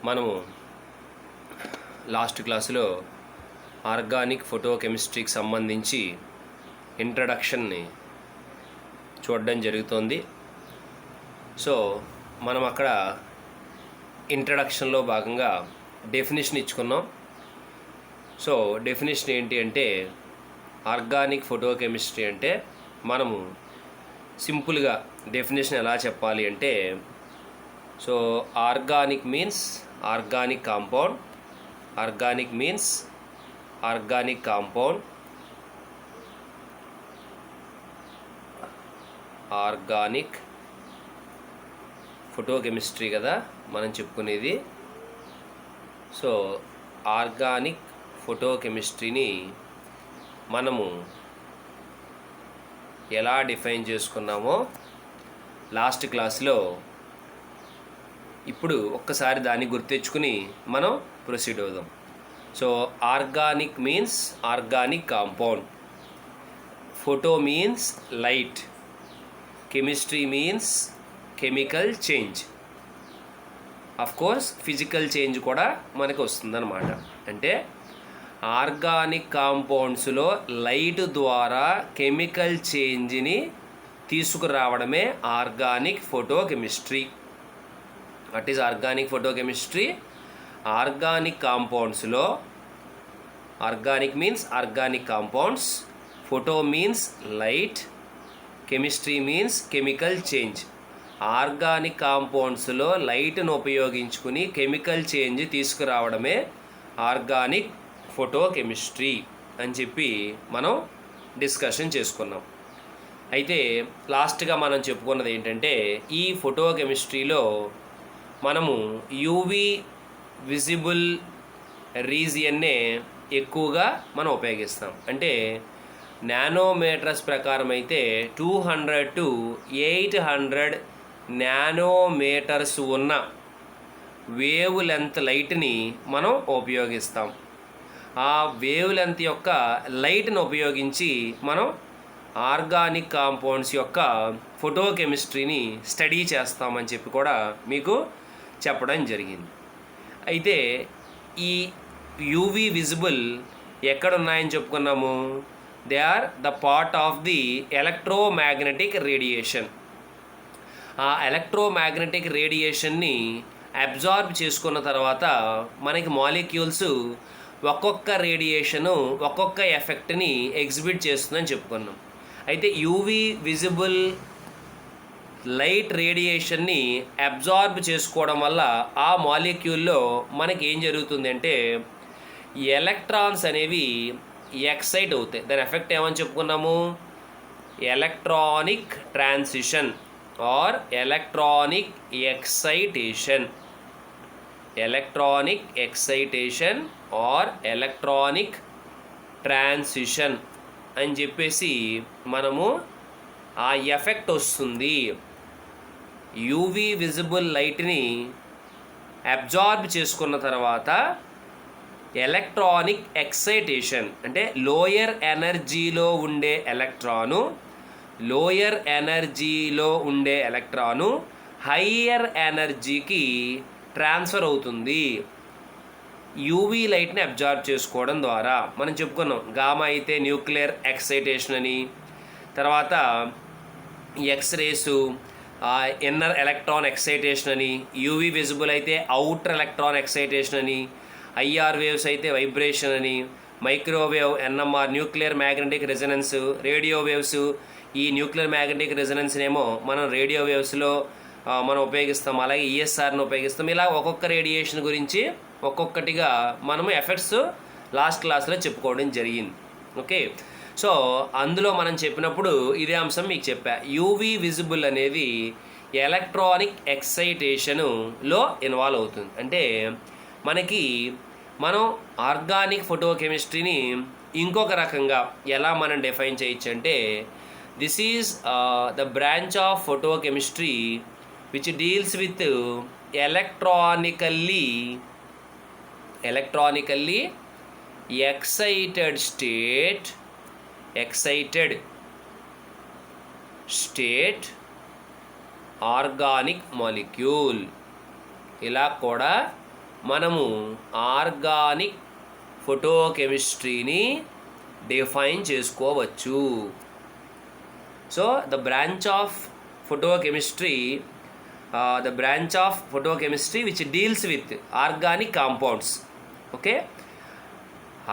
మనము లాస్ట్ క్లాసులో ఆర్గానిక్ ఫోటోకెమిస్ట్రీకి సంబంధించి ఇంట్రడక్షన్ని చూడడం జరుగుతోంది. సో మనం అక్కడ ఇంట్రడక్షన్లో భాగంగా డెఫినేషన్ ఇచ్చుకున్నాం. సో డెఫినేషన్ ఏంటి అంటే, ఆర్గానిక్ ఫోటోకెమిస్ట్రీ అంటే మనము సింపుల్గా డెఫినేషన్ ఎలా చెప్పాలి అంటే, so organic means organic compound, organic means organic compound, organic photochemistry కదా మనం చెప్పుకునేది. సో ఆర్గానిక్ ఫోటోకెమిస్ట్రీని మనము ఎలా డిఫైన్ చేసుకున్నామో లాస్ట్ క్లాస్లో ఇప్పుడు ఒక్కసారి దాన్ని గుర్తెచ్చుకుని మనం ప్రొసీడ్ అవుదాం. So organic means organic compound, photo means light, chemistry means chemical change, of course physical change కూడా మనకు వస్తుందన్నమాట. అంటే ఆర్గానిక్ కాంపౌండ్స్లో లైట్ ద్వారా కెమికల్ చేంజ్ని తీసుకురావడమే organic photochemistry. What is organic photochemistry? Organic కాంపౌండ్స్లో, organic means organic compounds, photo means light, chemistry means chemical change. Organic కాంపౌండ్స్లో లైట్ను ఉపయోగించుకుని కెమికల్ చేంజ్ తీసుకురావడమే ఆర్గానిక్ ఫోటోకెమిస్ట్రీ అని చెప్పి మనం డిస్కషన్ చేసుకున్నాం. అయితే లాస్ట్గా మనం చెప్పుకున్నది ఏంటంటే, ఈ ఫోటోకెమిస్ట్రీలో మనము యూవి విజిబుల్ రీజియన్నే ఎక్కువగా మనం ఉపయోగిస్తాం. అంటే నానోమీటర్స్ ప్రకారం అయితే 200 to 800 నానోమీటర్స్ ఉన్న వేవ్ లెంత్ లైట్ని మనం ఉపయోగిస్తాం. ఆ వేవ్ లెంత్ యొక్క లైట్ని ఉపయోగించి మనం ఆర్గానిక్ కాంపౌండ్స్ యొక్క ఫోటోకెమిస్ట్రీని స్టడీ చేస్తామని చెప్పి కూడా మీకు చెప్పడం జరిగింది. అయితే ఈ యూవి విజిబుల్ ఎక్కడున్నాయని చెప్పుకున్నాము? They are the part of the electromagnetic radiation. ఆ ఎలక్ట్రోమాగ్నెటిక్ రేడియేషన్ని అబ్జార్బ్ చేసుకున్న తర్వాత మనకి మాలిక్యూల్స్ ఒక్కొక్క రేడియేషను ఒక్కొక్క ఎఫెక్ట్ని ఎగ్జిబిట్ చేస్తుందని చెప్పుకున్నాం. అయితే యూవి విజిబుల్ లైట్ రేడియేషన్ని అబ్జార్బ్ చేసుకోవడం వల్ల ఆ మాలిక్యూల్లో మనకి ఏం జరుగుతుంది అంటే, ఎలక్ట్రాన్స్ అనేవి ఎక్సైట్ అవుతాయి. దాని ఎఫెక్ట్ ఏమని చెప్పుకున్నాము? Electronic transition are electronic excitation, electronic excitation are electronic transition అని చెప్పేసి మనము ఆ ఎఫెక్ట్ వస్తుంది. యూవి విజిబుల్ లైట్ని అబ్జార్బ్ చేసుకున్న తర్వాత ఎలక్ట్రానిక్ ఎక్సైటేషన్ అంటే లోయర్ ఎనర్జీలో ఉండే ఎలక్ట్రాను, లోయర్ ఎనర్జీలో ఉండే ఎలక్ట్రాను హయ్యర్ ఎనర్జీకి ట్రాన్స్ఫర్ అవుతుంది యూవీ లైట్ని అబ్జార్బ్ చేసుకోవడం ద్వారా. మనం చెప్పుకున్నాం, గామా అయితే న్యూక్లియర్ ఎక్సైటేషన్ అని, తర్వాత ఎక్స్రేసు ఇన్నర్ ఎలక్ట్రాన్ ఎక్సైటేషన్ అని, యూవీ విజిబుల్ అయితే అవుటర్ ఎలక్ట్రాన్ ఎక్సైటేషన్ అని, ఐఆర్ వేవ్స్ అయితే వైబ్రేషన్ అని, microwave NMR nuclear magnetic resonance, radio waves ఈ న్యూక్లియర్ మ్యాగ్నెటిక్ రెజొనెన్స్నేమో మనం రేడియో వేవ్స్లో మనం ఉపయోగిస్తాం, అలాగే ఈఎస్ఆర్ని ఉపయోగిస్తాం. ఇలా ఒక్కొక్క రేడియేషన్ గురించి ఒక్కొక్కటిగా మనము ఎఫెక్ట్స్ లాస్ట్ క్లాస్లో చెప్పుకోవడం జరిగింది. ఓకే, సో అందులో మనం చెప్పినప్పుడు ఇదే అంశం మీకు చెప్పా. యూవి విజిబుల్ అనేది ఎలక్ట్రానిక్ ఎక్సైటేషన్లో ఇన్వాల్వ్ అవుతుంది. అంటే మనం ఆర్గానిక్ ఫోటోకెమిస్ట్రీని ఇంకొక రకంగా ఎలా మనం డిఫైన్ చేయొచ్చు అంటే, this is the branch of photochemistry which deals with electronically excited state organic molecule. ఇలా కూడా మనము ఆర్గానిక్ ఫోటోకెమిస్ట్రీని డిఫైన్ చేసుకోవచ్చు. So the branch of photochemistry which deals with organic compounds. Okay,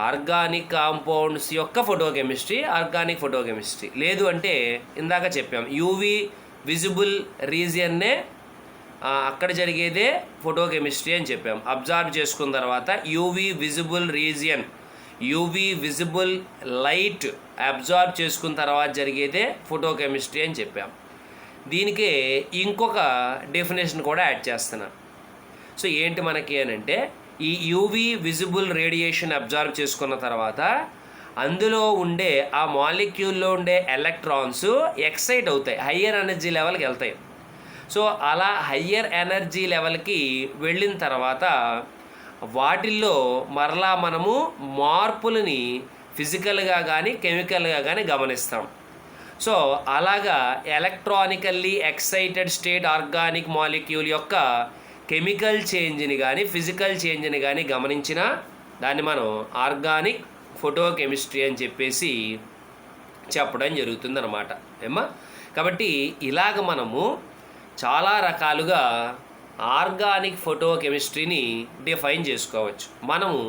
organic compounds యొక్క ఆర్గానిక్ ఫోటోకెమిస్ట్రీ. లేదు అంటే ఇందాక చెప్పాం యూవి విజిబుల్ రీజియన్నే అక్కడ జరిగేదే ఫోటోకెమిస్ట్రీ అని చెప్పాం. అబ్జర్వ్ చేసుకున్న తర్వాత యూవి విజిబుల్ లైట్ అబ్జర్వ్ చేసుకున్న తర్వాత జరిగేదే ఫోటోకెమిస్ట్రీ అని చెప్పాం. దీనికే ఇంకొక డెఫినేషన్ కూడా యాడ్ చేస్తున్నా. సో ఏంటి మనకి అని అంటే, ఈ యూవి విజిబుల్ రేడియేషన్ అబ్జర్వ్ చేసుకున్న తర్వాత అందులో ఉండే ఆ మాలిక్యూల్లో ఉండే ఎలక్ట్రాన్స్ ఎక్సైట్ అవుతాయి, హయ్యర్ ఎనర్జీ లెవెల్కి వెళ్తాయి. సో అలా హయ్యర్ ఎనర్జీ లెవెల్కి వెళ్ళిన తర్వాత వాటిల్లో మరలా మనము మార్పులని ఫిజికల్గా కానీ కెమికల్గా కానీ గమనిస్తాం. సో అలాగా electronically excited state organic molecule యొక్క కెమికల్ చేంజ్ని కానీ ఫిజికల్ చేంజ్ని కానీ గమనించినా దాన్ని మనం ఆర్గానిక్ ఫోటోకెమిస్ట్రీ అని చెప్పేసి చెప్పడం జరుగుతుందన్నమాట. ఏమ్మా, కాబట్టి ఇలాగ మనము చాలా రకాలుగా ఆర్గానిక్ ఫోటోకెమిస్ట్రీని డిఫైన్ చేసుకోవచ్చు. మనము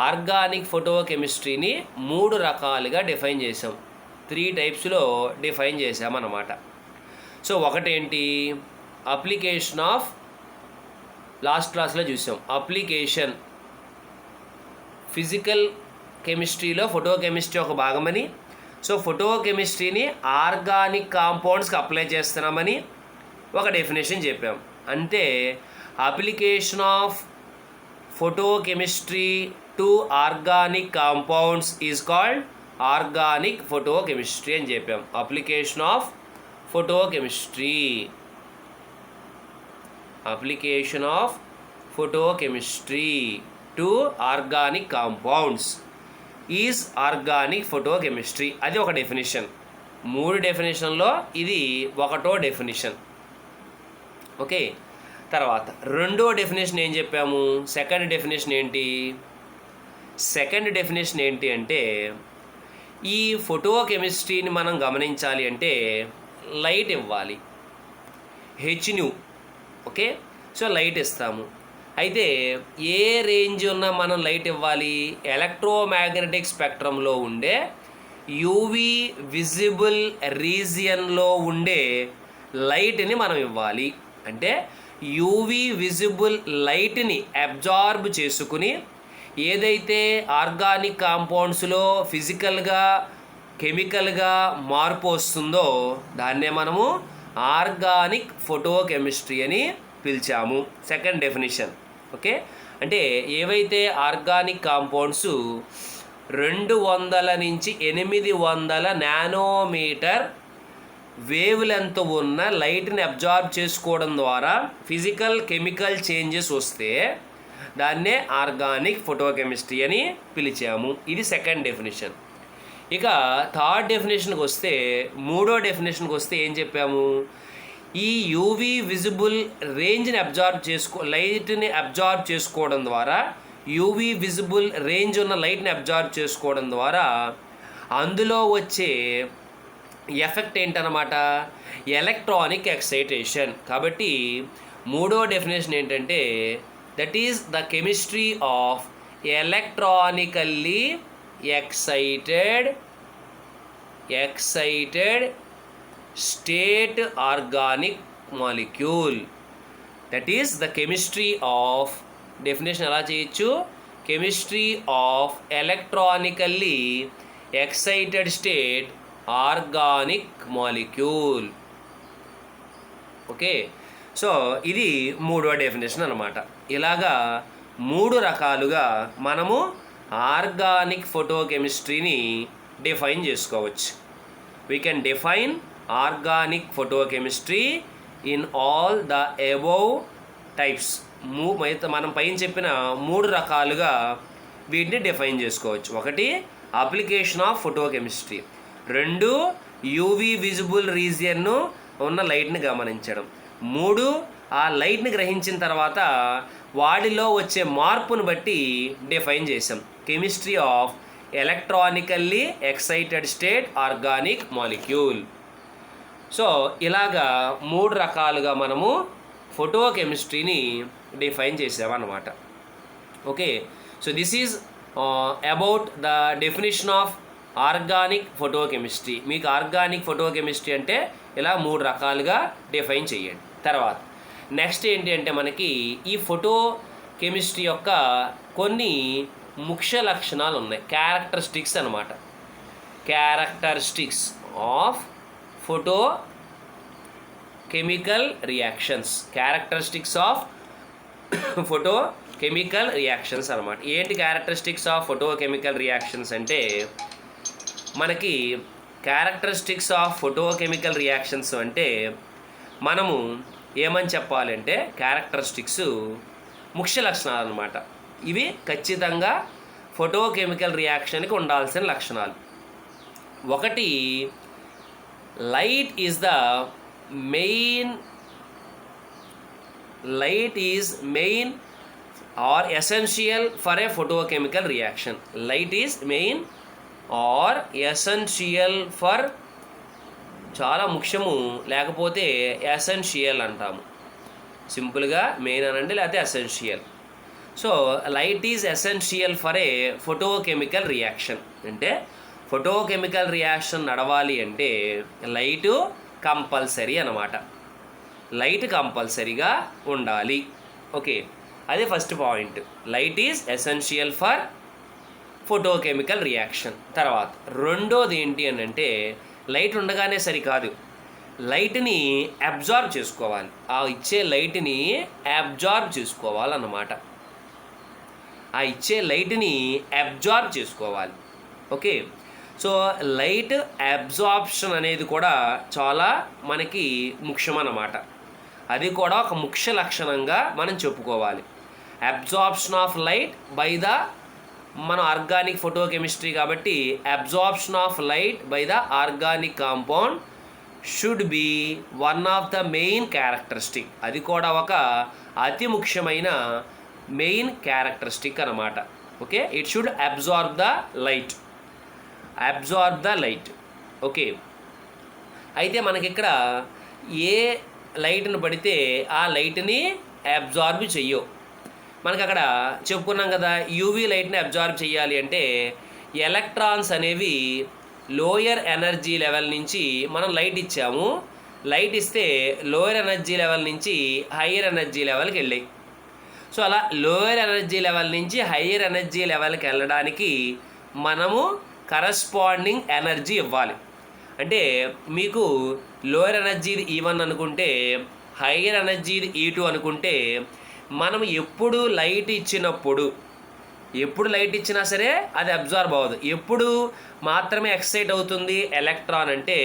ఆర్గానిక్ ఫోటోకెమిస్ట్రీని 3 రకాలుగా డిఫైన్ చేసాం, 3 టైప్స్లో డిఫైన్ చేసామన్నమాట. సో ఒకటేంటి, అప్లికేషన్ ఆఫ్, లాస్ట్ క్లాస్లో చూసాం అప్లికేషన్, ఫిజికల్ కెమిస్ట్రీలో ఫోటోకెమిస్ట్రీ ఒక భాగమని, సో ఫోటోకెమిస్ట్రీని ఆర్గానిక్ కాంపౌండ్స్కి అప్లై చేస్తున్నామని ఒక డెఫినేషన్ చెప్పాం. అంటే application of photochemistry to organic compounds is called organic photochemistry అని చెప్పాం. Application of photochemistry to organic compounds is organic photochemistry. అది ఒక డెఫినేషన్. 3 డెఫినేషన్లో ఇది ఒకటో డెఫినేషన్. ఓకే, తర్వాత రెండో డెఫినేషన్ ఏం చెప్పాము, సెకండ్ డెఫినేషన్ ఏంటి అంటే ఈ ఫోటోకెమిస్ట్రీని మనం గమనించాలి అంటే లైట్ ఇవ్వాలి, హెచ్న్యూ. ఓకే, సో లైట్ ఇస్తాము. అయితే ఏ రేంజ్ ఉన్న మనం లైట్ ఇవ్వాలి, ఎలక్ట్రోమాగ్నెటిక్ స్పెక్ట్రంలో ఉండే యూవి విజిబుల్ రీజియన్లో ఉండే లైట్ని మనం ఇవ్వాలి. అంటే యూవి విజిబుల్ లైట్ని అబ్జార్బ్ చేసుకుని ఏదైతే ఆర్గానిక్ కాంపౌండ్స్లో ఫిజికల్గా కెమికల్గా మార్పు వస్తుందో దాన్నే మనము ఆర్గానిక్ ఫోటోకెమిస్ట్రీ అని పిలిచాము. Second definition. ఓకే, అంటే ఏవైతే ఆర్గానిక్ కాంపౌండ్స్ 200 నుంచి 800 నానోమీటర్ వేవ్ లెంత్ ఉన్న లైట్ని అబ్జార్బ్ చేసుకోవడం ద్వారా ఫిజికల్ కెమికల్ చేంజెస్ వస్తే దాన్నే ఆర్గానిక్ ఫోటోకెమిస్ట్రీ అని పిలిచాము. ఇది సెకండ్ డెఫినేషన్. ఇక థర్డ్ డెఫినేషన్కి వస్తే, మూడో డెఫినేషన్కి వస్తే ఏం చెప్పాము, ఈ యూవి విజిబుల్ రేంజ్ని లైట్ని అబ్జార్బ్ చేసుకోవడం ద్వారా, యూవి విజిబుల్ రేంజ్ ఉన్న లైట్ని అబ్జార్బ్ చేసుకోవడం ద్వారా అందులో వచ్చే ఎఫెక్ట్ ఏంటన్నమాట, ఎలక్ట్రానిక్ ఎక్సైటేషన్. కాబట్టి మూడో డెఫినేషన్ ఏంటంటే that is the chemistry of electronically excited state organic molecule. That is the chemistry of, definition ఎలా చేయొచ్చు, chemistry of electronically excited state organic molecule. Okay, so ఇది మూడో డెఫినేషన్ అన్నమాట. ఇలాగా 3 రకాలుగా మనము ఆర్గానిక్ ఫోటోకెమిస్ట్రీని డిఫైన్ చేసుకోవచ్చు. We can define organic photochemistry in all the above types. మనం పైన చెప్పిన 3 రకాలుగా వీటిని డిఫైన్ చేసుకోవచ్చు. ఒకటి application of photochemistry, 2 UV visible రీజియన్ను ఉన్న లైట్ని గమనించడం, 3 ఆ లైట్ని గ్రహించిన తర్వాత వాడిలో వచ్చే మార్పును బట్టి డిఫైన్ చేసాం. Chemistry of electronically excited state organic molecule. So ఇలాగా 3 రకాలుగా మనము ఫోటో కెమిస్ట్రీని డిఫైన్ చేసామన్నమాట. Okay, so this is about the definition of organic photochemistry. మీకు ఆర్గానిక్ ఫోటోకెమిస్ట్రీ అంటే ఇలా 3 రకాలుగా డిఫైన్ చేయండి. తర్వాత నెక్స్ట్ ఏంటి అంటే మనకి ఈ ఫోటో కెమిస్ట్రీ యొక్క కొన్ని ముఖ్య లక్షణాలు ఉన్నాయి, క్యారెక్టరిస్టిక్స్ అన్నమాట. Characteristics of photo chemical reactions. Characteristics of photo chemical reactions అనమాట. ఏంటి characteristics of photo chemical reactions అంటే మనకి characteristics of photo chemical reactions అంటే మనము ఏమని చెప్పాలంటే క్యారెక్టరిస్టిక్స్ ముఖ్య లక్షణాలు అనమాట. ఇవి ఖచ్చితంగా ఫోటో కెమికల్ రియాక్షన్కి ఉండాల్సిన లక్షణాలు. ఒకటి, light is main or essential for a photochemical reaction. Light is main or essential for, చాలా ముఖ్యము లేకపోతే ఎసెన్షియల్ అంటాము. సింపుల్గా మెయిన్ అనండి లేకపోతే essential. So light is essential for a photochemical reaction. అంటే photochemical రియాక్షన్ నడవాలి అంటే లైటు కంపల్సరీ అన్నమాట. లైట్ కంపల్సరీగా ఉండాలి. ఓకే, అది first point. Light is essential for photochemical reaction. తర్వాత రెండోది ఏంటి అని అంటే లైట్ ఉండగానే సరికాదు, లైట్ని అబ్జార్బ్ చేసుకోవాలి. ఆ ఇచ్చే లైట్ని అబ్జార్బ్ చేసుకోవాలన్నమాట. ఆ ఇచ్చే లైట్ని అబ్జార్బ్ చేసుకోవాలి. ఓకే, సో లైట్ అబ్జార్ప్షన్ అనేది కూడా చాలా మనకి ముఖ్యమన్నమాట. అది కూడా ఒక ముఖ్య లక్షణంగా మనం చెప్పుకోవాలి. Absorption of light by the, మన ఆర్గానిక్ ఫోటోకెమిస్ట్రీ కాబట్టి absorption of light by the organic compound should be one of the main characteristic. అది కూడా ఒక అతి ముఖ్యమైన మెయిన్ క్యారెక్టరిస్టిక్ అన్నమాట. Okay, it should absorb the light. Okay, అయితే మనకి ఇక్కడ ఏ లైట్ని పడితే ఆ లైట్ని అబ్జార్బ్ చెయ్యవు. మనకు అక్కడ చెప్పుకున్నాం కదా, యూవీ లైట్ని అబ్జార్బ్ చేయాలి అంటే ఎలక్ట్రాన్స్ అనేవి లోయర్ ఎనర్జీ లెవెల్ నుంచి మనం లైట్ ఇచ్చాము. లైట్ ఇస్తే లోయర్ ఎనర్జీ లెవెల్ నుంచి హయ్యర్ ఎనర్జీ లెవెల్కి వెళ్ళాయి. సో అలా లోయర్ ఎనర్జీ లెవెల్ నుంచి హయ్యర్ ఎనర్జీ లెవెల్కి వెళ్ళడానికి మనము కరస్పాండింగ్ ఎనర్జీ ఇవ్వాలి. అంటే మీకు లోయర్ ఎనర్జీది E1 అనుకుంటే హయ్యర్ ఎనర్జీది E2 అనుకుంటే మనం ఎప్పుడు లైట్ ఇచ్చినా సరే అది అబ్జార్బ్ అవ్వదు. ఎప్పుడు మాత్రమే ఎక్సైట్ అవుతుంది ఎలక్ట్రాన్ అంటే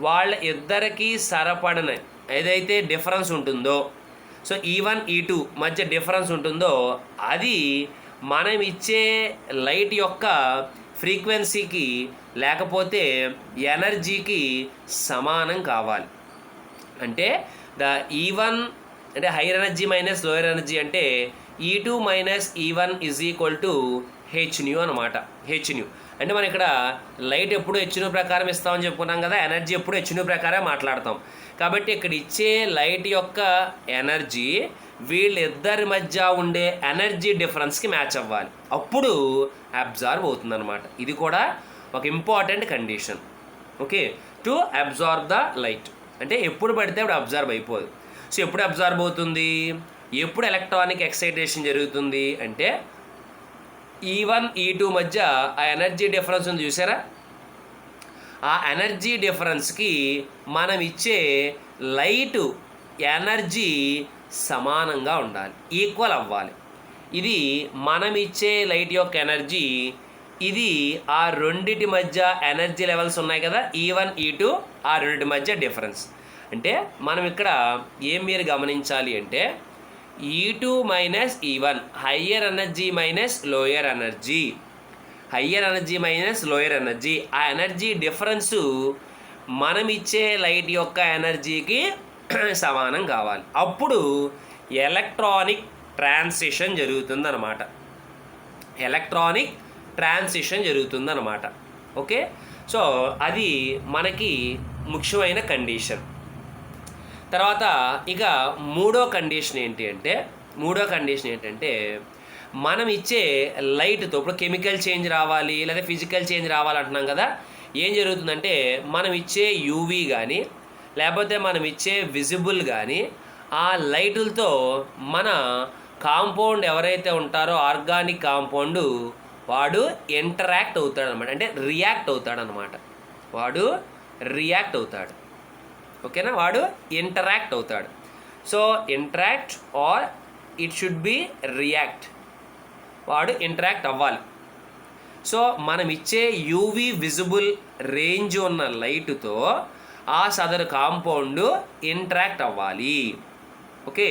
వాళ్ళ ఇద్దరికి సరపడిన ఏదైతే డిఫరెన్స్ ఉంటుందో, సో E1 E2 మధ్య డిఫరెన్స్ ఉంటుందో అది మనం ఇచ్చే లైట్ యొక్క ఫ్రీక్వెన్సీకి లేకపోతే ఎనర్జీకి సమానం కావాలి. అంటే ద E1 అంటే hire energy minus lower energy అంటే E2 minus E1 is equal to hν అనమాట. hν అంటే మనం ఇక్కడ లైట్ ఎప్పుడు hν ప్రకారం ఇస్తామని చెప్పుకున్నాం కదా, ఎనర్జీ ఎప్పుడు hν ప్రకారం మాట్లాడతాం. కాబట్టి ఇక్కడ ఇచ్చే లైట్ యొక్క ఎనర్జీ వీళ్ళిద్దరి మధ్య ఉండే ఎనర్జీ డిఫరెన్స్కి మ్యాచ్ అవ్వాలి, అప్పుడు అబ్జార్బ్ అవుతుందన్నమాట. ఇది కూడా ఒక important condition. Okay, to absorb the light అంటే ఎప్పుడు పడితే అప్పుడు అబ్జార్బ్ అయిపోదు. సో ఎప్పుడు అబ్జార్బ్ అవుతుంది, ఎప్పుడు ఎలక్ట్రానిక్ ఎక్సైటేషన్ జరుగుతుంది అంటే E1 E2 మధ్య ఆ ఎనర్జీ డిఫరెన్స్ ఉంది చూసారా, ఆ ఎనర్జీ డిఫరెన్స్కి మనం ఇచ్చే లైటు ఎనర్జీ సమానంగా ఉండాలి, ఈక్వల్ అవ్వాలి. ఇది మనం ఇచ్చే లైట్ యొక్క ఎనర్జీ, ఇది ఆ రెండిటి మధ్య ఎనర్జీ లెవెల్స్ ఉన్నాయి కదా E1 E2, ఆ రెండిటి మధ్య డిఫరెన్స్. అంటే మనం ఇక్కడ ఏం మీరు గమనించాలి అంటే E2 minus E1 higher energy minus lower energy, ఆ ఎనర్జీ డిఫరెన్సు మనం ఇచ్చే లైట్ యొక్క ఎనర్జీకి సమానం కావాలి. అప్పుడు ఎలక్ట్రానిక్ ట్రాన్సిషన్ జరుగుతుందన్నమాట. ఎలక్ట్రానిక్ ట్రాన్సిషన్ జరుగుతుందన్నమాట. ఓకే, సో అది మనకి ముఖ్యమైన కండిషన్. తర్వాత ఇక మూడో కండిషన్ ఏంటంటే మనం ఇచ్చే లైట్తో, ఇప్పుడు కెమికల్ చేంజ్ రావాలి లేదా ఫిజికల్ చేంజ్ రావాలంటున్నాం కదా, ఏం జరుగుతుందంటే మనం ఇచ్చే యూవీ కానీ లేకపోతే మనం ఇచ్చే విజిబుల్ కానీ ఆ లైటులతో మన కాంపౌండ్ ఎవరైతే ఉంటారో ఆర్గానిక్ కాంపౌండ్ వాడు ఇంటరాక్ట్ అవుతాడనమాట, అంటే రియాక్ట్ అవుతాడనమాట. వాడు రియాక్ట్ అవుతాడు. ఓకేనా, వాడు ఇంటరాక్ట్ అవుతాడు. So interact or it should be react, వాడు ఇంటరాక్ట్ అవ్వాలి. సో మనం ఇచ్చే యూవీ విజిబుల్ రేంజ్ ఉన్న లైటుతో ఆ సదరు కాంపౌండ్ ఇంటరాక్ట్ అవ్వాలి. ఓకే,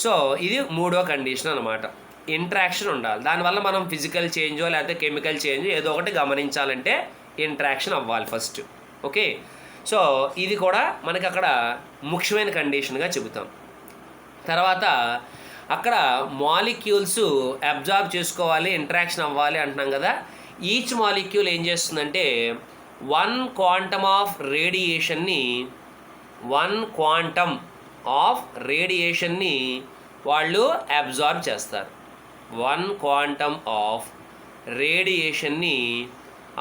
సో ఇది మూడో కండిషన్ అనమాట. ఇంటరాక్షన్ ఉండాలి. దానివల్ల మనం ఫిజికల్ చేంజో లేకపోతే కెమికల్ చేంజ్ ఏదో ఒకటి గమనించాలంటే ఇంటరాక్షన్ అవ్వాలి ఫస్ట్. ఓకే, సో ఇది కూడా మనకి అక్కడ ముఖ్యమైన కండిషన్గా చెబుతాం. తర్వాత అక్కడ మాలిక్యూల్స్ అబ్జార్బ్ చేసుకోవాలి, ఇంటరాక్షన్ అవ్వాలి అంటున్నాం కదా. ఈచ్ మాలిక్యూల్ ఏం చేస్తుందంటే 1 క్వాంటమ్ ఆఫ్ రేడియేషన్ని వాళ్ళు అబ్జార్బ్ చేస్తారు. 1 క్వాంటమ్ ఆఫ్ రేడియేషన్ని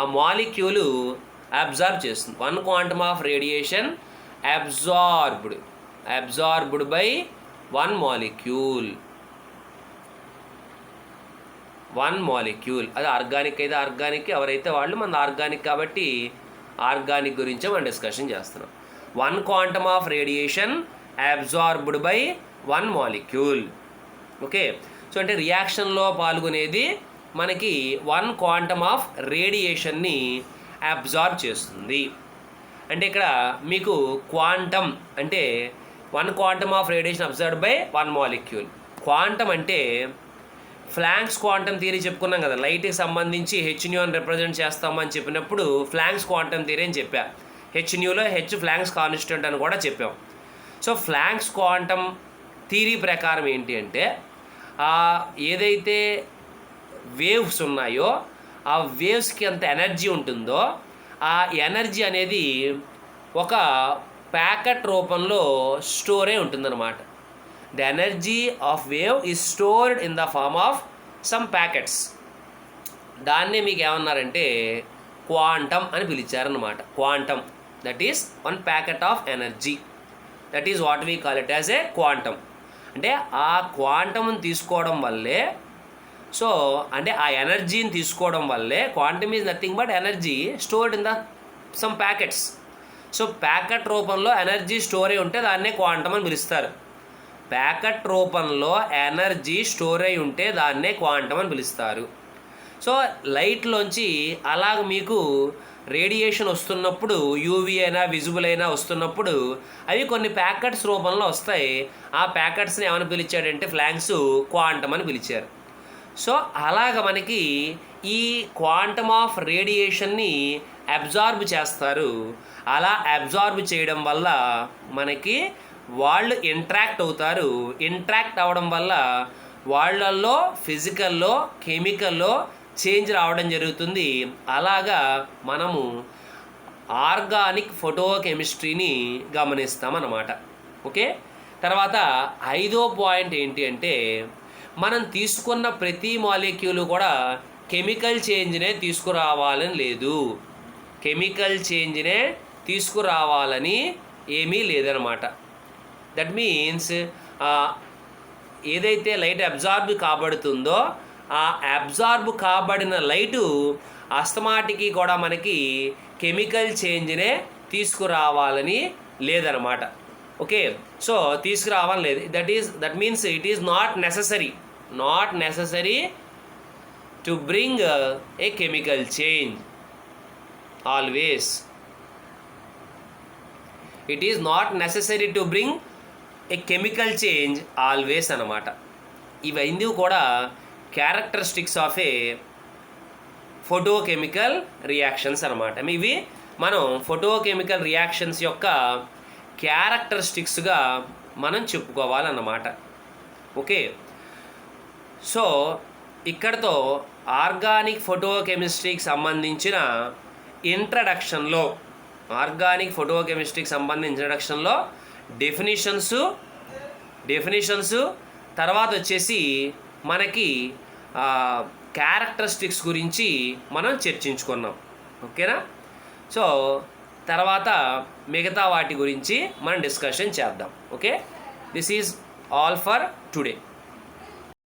ఆ మాలిక్యూలు అబ్జార్బ్ చేస్తుంది. 1 quantum of radiation absorbed by 1 molecule. అది ఆర్గానిక్ అయితే ఆర్గానిక్, ఎవరైతే వాళ్ళు మన ఆర్గానిక్ కాబట్టి ఆర్గానిక్ గురించే మనం డిస్కషన్ చేస్తున్నాం. 1 quantum of radiation absorbed by 1 molecule. Okay, so అంటే రియాక్షన్లో పాల్గొనేది మనకి 1 క్వాంటమ్ ఆఫ్ రేడియేషన్ని అబ్జార్బ్ చేస్తుంది. అంటే ఇక్కడ మీకు క్వాంటమ్ అంటే 1 quantum of radiation observed by 1 molecule. Quantum అంటే ఫ్లాంక్స్ క్వాంటమ్ థియరీ చెప్పుకున్నాం కదా, లైట్కి సంబంధించి హెచ్న్యూ అని రిప్రజెంట్ చేస్తామని చెప్పినప్పుడు ఫ్లాంక్స్ క్వాంటమ్ థియరీ అని చెప్పా. హెచ్న్యూలో హెచ్ ఫ్లాంక్స్ కాన్స్టెంట్ అని కూడా చెప్పాం. సో ఫ్లాంక్స్ క్వాంటమ్ థియరీ ప్రకారం ఏంటి అంటే ఏదైతే వేవ్స్ ఉన్నాయో ఆ వేవ్స్కి ఎంత ఎనర్జీ ఉంటుందో ఆ ఎనర్జీ అనేది ఒక ప్యాకెట్ రూపంలో స్టోర్ అయి ఉంటుందన్నమాట. The energy of wave is stored in the form of some packets. దాన్నే మీకు ఏమన్నారంటే క్వాంటమ్ అని పిలిచారనమాట. Quantum, that is 1 packet of energy, that is what we call it as a quantum. అంటే ఆ క్వాంటమ్ని తీసుకోవడం వల్లే, సో అంటే ఆ ఎనర్జీని తీసుకోవడం వల్లే, quantum is nothing but energy stored in the sum packets. So packet రూపంలో ఎనర్జీ స్టోర్ అయి ఉంటే దాన్నే క్వాంటమ్ అని పిలుస్తారు. ప్యాకెట్ రూపంలో ఎనర్జీ స్టోర్ అయి ఉంటే దాన్నే క్వాంటమ్ అని పిలుస్తారు. సో లైట్లోంచి అలాగ మీకు రేడియేషన్ వస్తున్నప్పుడు, యూవీ అయినా విజిబుల్ అయినా వస్తున్నప్పుడు అవి కొన్ని ప్యాకెట్స్ రూపంలో వస్తాయి. ఆ ప్యాకెట్స్ని ఏమని పిలిచాడంటే ఫ్లాంక్స్ క్వాంటమ్ అని పిలిచారు. సో అలాగ మనకి ఈ క్వాంటమ్ ఆఫ్ రేడియేషన్ని అబ్జార్బ్ చేస్తారు. అలా అబ్జార్బ్ చేయడం వల్ల మనకి వాళ్ళు ఇంటరాక్ట్ అవుతారు. ఇంటరాక్ట్ అవ్వడం వల్ల వాళ్ళల్లో ఫిజికల్లో, కెమికల్లో చేంజ్ రావడం జరుగుతుంది. అలాగా మనము ఆర్గానిక్ ఫోటోకెమిస్ట్రీని గమనిస్తామన్నమాట. ఓకే, తర్వాత 5వ పాయింట్ ఏంటి అంటే మనం తీసుకున్న ప్రతి మాలిక్యూల్ కూడా కెమికల్ చేంజ్నే తీసుకురావాలని లేదు. కెమికల్ చేంజ్నే తీసుకురావాలని ఏమీ లేదనమాట. దట్ మీన్స్ ఏదైతే లైట్ అబ్జార్బ్ కాబడుతుందో ఆ అబ్జార్బ్ కాబడిన లైటు అస్తమాటికి కూడా మనకి కెమికల్ చేంజ్నే తీసుకురావాలని లేదనమాట. ఓకే, సో తీసుకురావాలని లేదు. That means it is not necessary to bring A chemical change. Always it is not necessary to bring A chemical change always అన్నమాట. ఇవన్నీ కూడా characteristics of A photochemical reactions అన్నమాట. ఇవి మనం ఫోటోకెమికల్ రియాక్షన్స్ యొక్క క్యారెక్టరిస్టిక్స్గా మనం చెప్పుకోవాలన్నమాట. ఓకే, సో ఇక్కడతో organic ఫోటోకెమిస్ట్రీకి సంబంధించిన ఇంట్రడక్షన్లో డెఫినిషన్స్ తర్వాత వచ్చేసి మనకి క్యారెక్టరిస్టిక్స్ గురించి మనం చర్చించుకున్నాం. ఓకేనా? సో తర్వాత మిగతా వాటి గురించి మనం డిస్కషన్ చేద్దాం. Okay, this is all for today.